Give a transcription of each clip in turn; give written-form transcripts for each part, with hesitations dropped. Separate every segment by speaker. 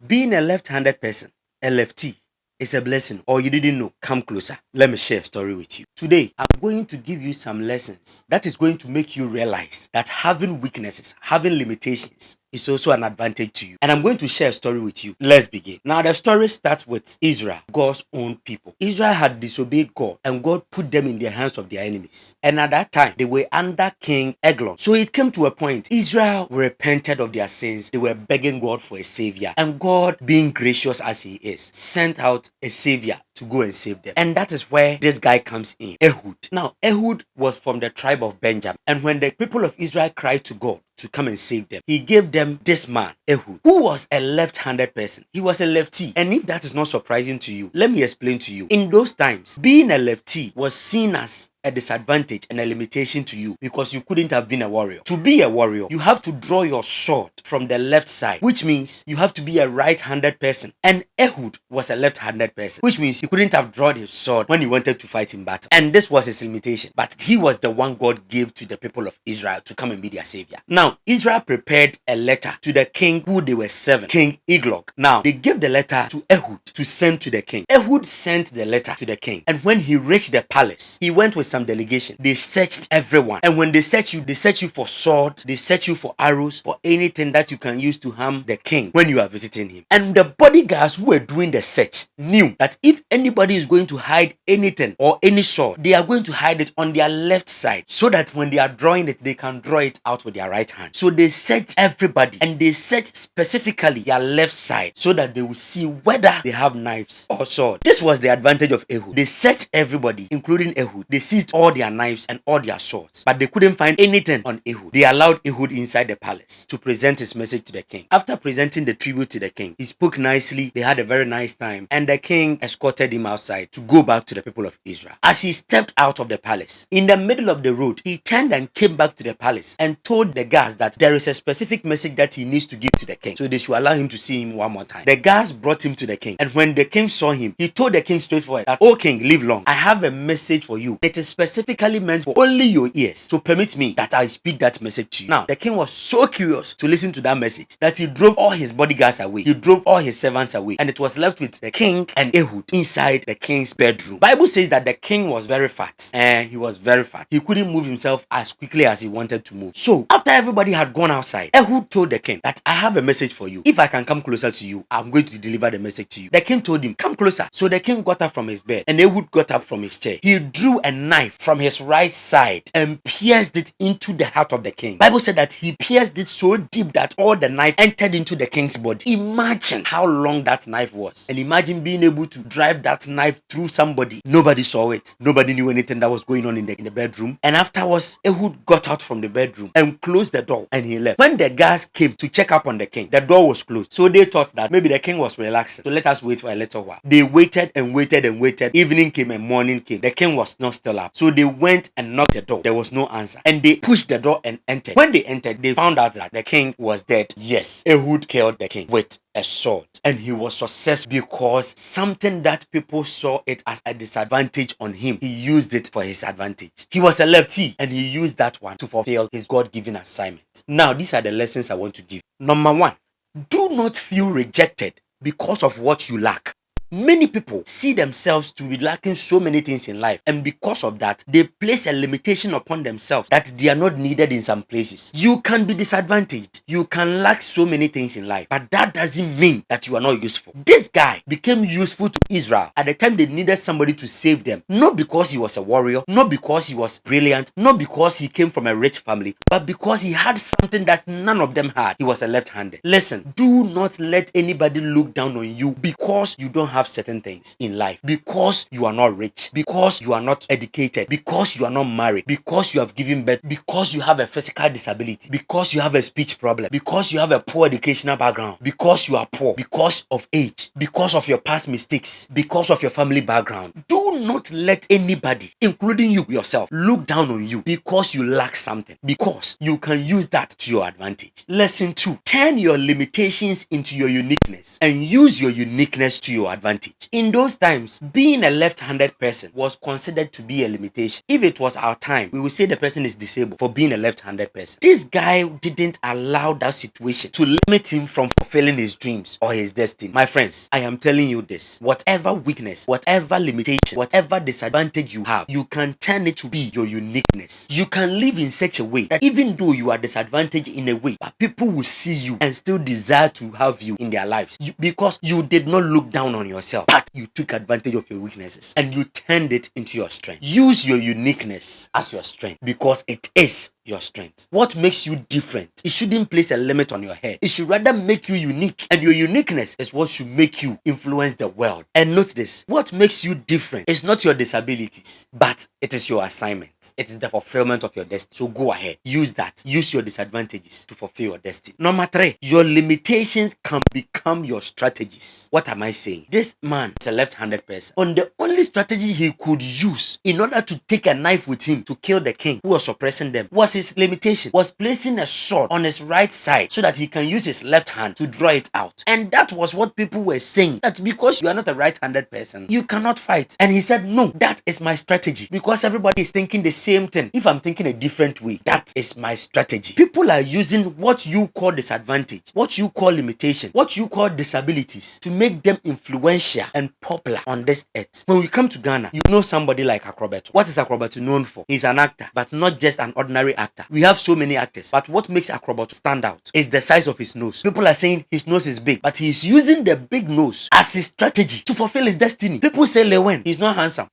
Speaker 1: Being a left-handed person, a lefty, is a blessing, or you didn't know. Come closer. Let me share a story with you. Today, I'm going to give you some lessons that is going to make you realize that having weaknesses, having limitations is also an advantage to you. And I'm going to share a story with you. Let's begin. Now, the story starts with Israel, God's own people. Israel had disobeyed God, and God put them in the hands of their enemies. And at that time, they were under King Eglon. So it came to a point, Israel repented of their sins. They were begging God for a savior. And God, being gracious as he is, sent out a savior to go and save them. And that is where this guy comes in, Ehud. Now, Ehud was from the tribe of Benjamin. And when the people of Israel cried to God to come and save them, he gave them this man, Ehud, who was a left-handed person. He was a lefty. And if that is not surprising to you, let me explain to you. In those times, being a lefty was seen as a disadvantage and a limitation to you because you couldn't have been a warrior. To be a warrior, you have to draw your sword from the left side, which means you have to be a right-handed person. And Ehud was a left-handed person, which means he couldn't have drawn his sword when he wanted to fight in battle. And this was his limitation. But he was the one God gave to the people of Israel to come and be their savior. Now, Israel prepared a letter to the king who they were serving, King Eglon. Now, they gave the letter to Ehud to send to the king. Ehud sent the letter to the king. And when he reached the palace, he went with some delegation. They searched everyone. And when they search you for sword, they search you for arrows, for anything that you can use to harm the king when you are visiting him. And the bodyguards who were doing the search knew that if anybody is going to hide anything or any sword, they are going to hide it on their left side so that when they are drawing it, they can draw it out with their right hand. So they searched everybody and they searched specifically their left side so that they will see whether they have knives or sword. This was the advantage of Ehud. They searched everybody, including Ehud. They seized all their knives and all their swords, but they couldn't find anything on Ehud. They allowed Ehud inside the palace to present his message to the king. After presenting the tribute to the king, he spoke nicely. They had a very nice time, and the king escorted him outside to go back to the people of Israel. As he stepped out of the palace, in the middle of the road, he turned and came back to the palace and told the guards that there is a specific message that he needs to give to the king, so they should allow him to see him one more time. The guards brought him to the king, and when the king saw him, he told the king straightforward that, "Oh king, live long. I have a message for you. It is specifically meant for only your ears, so permit me that I speak that message to you." Now, the king was so curious to listen to that message that he drove all his bodyguards away. He drove all his servants away, and it was left with the king and Ehud inside the king's bedroom. Bible says that the king was very fat, and he was very fat. He couldn't move himself as quickly as he wanted to move. So, after everybody had gone outside, Ehud told the king that, "I have a message for you. If I can come closer to you, I'm going to deliver the message to you." The king told him, "Come closer." So the king got up from his bed, and Ehud got up from his chair. He drew a knife from his right side and pierced it into the heart of the king. Bible said that he pierced it so deep that all the knife entered into the king's body. Imagine how long that knife was, and imagine being able to drive that knife through somebody. Nobody saw it. Nobody knew anything that was going on in the bedroom. And afterwards, Ehud got out from the bedroom and closed the door, and he left. When the guards came to check up on the king, the door was closed. So they thought that maybe the king was relaxing. So let us wait for a little while. They waited and waited and waited. Evening came and morning came. The king was not still up. So they went and knocked the door. There was no answer. And they pushed the door and entered. When they entered, they found out that the king was dead. Yes, Ehud killed the king with a sword. And he was successful because something that people saw it as a disadvantage on him, he used it for his advantage. He was a lefty, and he used that one to fulfill his God-given assignment. Now, these are the lessons I want to give. Number one, do not feel rejected because of what you lack. Many people see themselves to be lacking so many things in life, and because of that, they place a limitation upon themselves that they are not needed in some places. You can be disadvantaged, you can lack so many things in life, but that doesn't mean that you are not useful. This guy became useful to Israel at the time they needed somebody to save them, not because he was a warrior, not because he was brilliant, not because he came from a rich family, but because he had something that none of them had. He was a left-handed. Listen, do not let anybody look down on you because you don't have certain things in life, because you are not rich, because you are not educated, because you are not married, because you have given birth, because you have a physical disability, because you have a speech problem, because you have a poor educational background, because you are poor, because of age, because of your past mistakes, because of your family background. Do not let anybody, including you yourself, look down on you because you lack something, because you can use that to your advantage. Lesson 2: turn your limitations into your uniqueness and use your uniqueness to your advantage. disadvantage. In those times, being a left-handed person was considered to be a limitation. If it was our time, we would say the person is disabled for being a left-handed person. This guy didn't allow that situation to limit him from fulfilling his dreams or his destiny. My friends, I am telling you this. Whatever weakness, whatever limitation, whatever disadvantage you have, you can turn it to be your uniqueness. You can live in such a way that even though you are disadvantaged in a way, but people will see you and still desire to have you in their lives because you did not look down on yourself, but you took advantage of your weaknesses and you turned it into your strength. Use your uniqueness as your strength because it is your strength. What makes you different? It shouldn't place a limit on your head. It should rather make you unique. And your uniqueness is what should make you influence the world. And note this, what makes you different is not your disabilities, but it is your assignment. It is the fulfillment of your destiny. So go ahead, use that. Use your disadvantages to fulfill your destiny. Number 3, your limitations can become your strategies. What am I saying? This man is a left-handed person. On the only strategy he could use in order to take a knife with him to kill the king who was oppressing them was his limitation, was placing a sword on his right side so that he can use his left hand to draw it out. And that was what people were saying, that because you are not a right-handed person, you cannot fight. And he said, no, that is my strategy, because everybody is thinking the same thing. If I'm thinking a different way, that is my strategy. People are using what you call disadvantage, what you call limitation, what you call disabilities to make them influential and popular on this earth. When we come to Ghana, you know somebody like Acrobato. What is Acrobato known for? He's an actor, but not just an ordinary actor. We have so many actors, but what makes Acrobato stand out is the size of his nose. People are saying his nose is big, but he's using the big nose as his strategy to fulfill his destiny. People say Lewen, he's not handsome.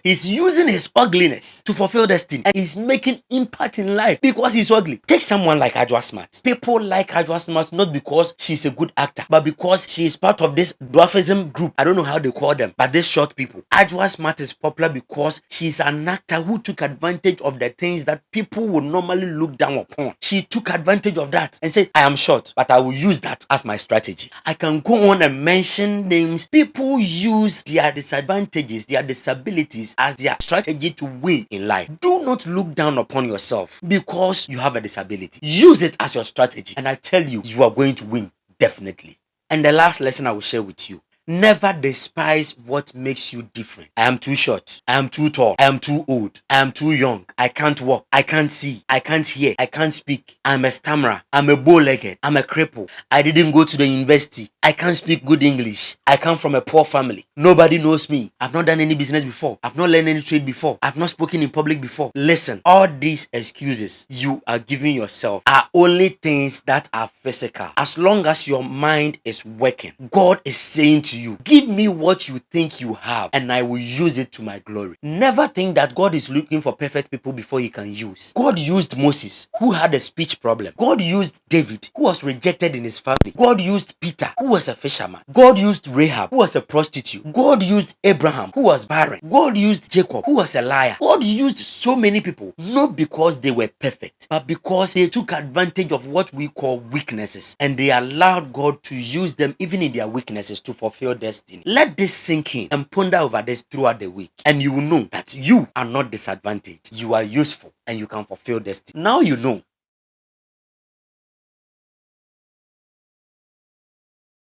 Speaker 1: He's using his ugliness to fulfill destiny, and he's making impact in life because he's ugly. Take someone like Ajwa Smart. People like Ajwa Smart not because she's a good actor, but because she is part of this dwarfism group. I don't know how they call them, but these short people. Ajwa Smart is popular because she's an actor who took advantage of the things that people would normally look down upon. She took advantage of that and said, I am short, but I will use that as my strategy. I can go on and mention names. People use their disadvantages, their disabilities as their strategy to win in life. Do not look down upon yourself because you have a disability. Use it as your strategy, and I tell you, you are going to win, definitely. And the last lesson I will share with you: never despise what makes you different. I am too short. I am too tall. I am too old. I am too young. I can't walk. I can't see. I can't hear. I can't speak. I'm a stammerer. I'm a bow-legged. I'm a cripple. I didn't go to the university. I can't speak good English. I come from a poor family. Nobody knows me. I've not done any business before. I've not learned any trade before. I've not spoken in public before. Listen, all these excuses you are giving yourself are only things that are physical. As long as your mind is working, God is saying to you, give me what you think you have and I will use it to my glory. Never think that God is looking for perfect people before he can use. God used Moses, who had a speech problem. God used David, who was rejected in his family. God used Peter, who was a fisherman. God used Rahab, who was a prostitute. God used Abraham, who was barren. God used Jacob, who was a liar. God used so many people, not because they were perfect, but because they took advantage of what we call weaknesses, and they allowed God to use them even in their weaknesses to fulfill destiny. Let this sink in and ponder over this throughout the week, and you will know that you are not disadvantaged. You are useful and you can fulfill destiny. Now you know